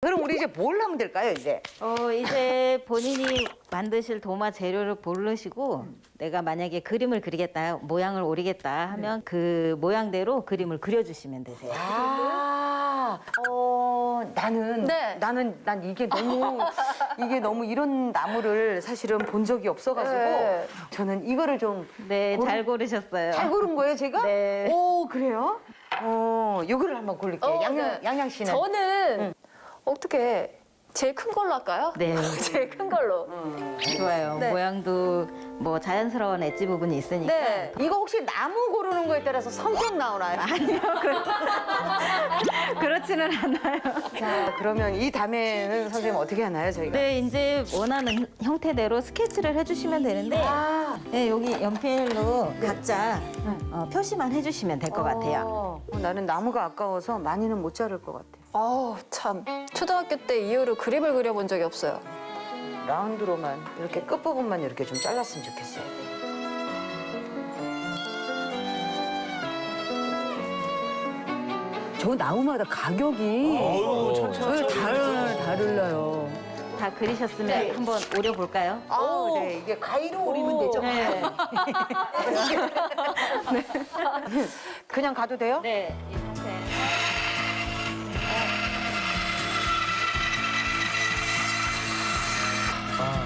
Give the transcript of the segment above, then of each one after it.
그럼 우리 이제 뭘 하면 될까요, 이제? 이제 본인이 만드실 도마 재료를 고르시고 내가 만약에 그림을 그리겠다, 모양을 오리겠다 하면 그 모양대로 그림을 그려주시면 되세요. 나는 네. 난 이게 너무 이런 나무를 사실은 본 적이 없어가지고 네. 저는 이거를 좀 네, 잘 고르셨어요. 잘 고른 거예요, 제가? 네. 오, 그래요? 요거를 한번 고를게요. 네. 양양 씨는. 저는 어떻게 제일 큰 걸로 할까요? 네. 제일 큰 걸로. 좋아요. 네. 모양도 뭐 자연스러운 엣지 부분이 있으니까. 네. 이거 혹시 나무 고르는 거에 따라서 성격 나오나요? 아니요, 그렇지는 않아요. 자, 그러면 이 다음에는 선생님 어떻게 하나요, 저희가? 네, 이제 원하는 형태대로 스케치를 해주시면 되는데 네, 여기 연필로 각자 표시만 해주시면 될 것 같아요. 나는 나무가 아까워서 많이는 못 자를 것 같아. 아우, 참. 초등학교 때 이후로 그림을 그려본 적이 없어요. 라운드로만 이렇게 끝부분만 이렇게 좀 잘랐으면 좋겠어요. 저 나무마다 가격이 다르나요. 다 그리셨으면 한번 오려볼까요? 네, 이게 가위로 오리면 되죠? 네. 그냥 가도 돼요? 네, 이 상태.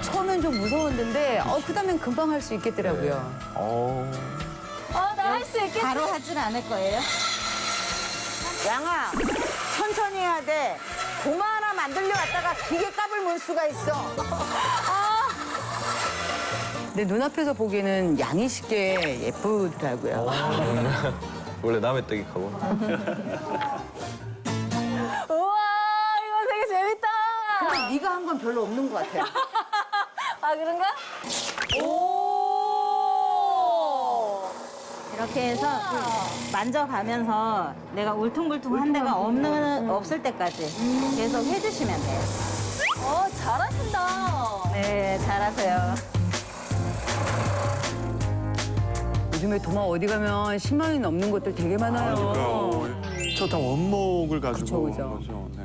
처음엔 좀 무서웠는데 그다음엔 금방 할 수 있겠더라고요. 나 할 수 있겠다. 바로 하진 않을 거예요. 양아, 천천히 해야 돼. 도마 하나 만들려 왔다가 기계값을 물 수가 있어. 근데 눈앞에서 보기에는 양희 씨께 예쁘더라고요. 원래 남의 떡이하고. 우와, 이거 되게 재밌다. 근데 네가 한 건 별로 없는 것 같아. 아, 그런가? 오! 이렇게 해서 만져가면서 내가 울퉁불퉁한 데가 없을 때까지 계속 해주시면 돼요. 잘하신다. 네, 잘하세요. 요즘에 도마 어디 가면 10만 원이 넘는 것들 되게 많아요. 저 다 원목을 가지고 그쵸, 한 그쵸. 거죠. 네.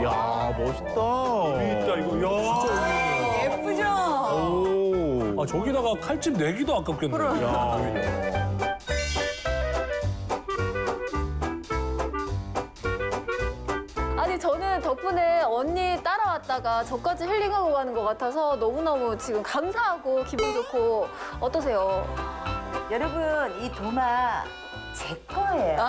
야, 멋있다. 있다 이거. 야. 예쁘죠? 오. 아, 저기다가 칼집 내기도 아깝겠네. 야. 아니, 저는 덕분에 언니 따라왔다가 저까지 힐링하고 가는 것 같아서 너무너무 지금 감사하고 기분 좋고 어떠세요? 여러분, 이 도마 제 거예요.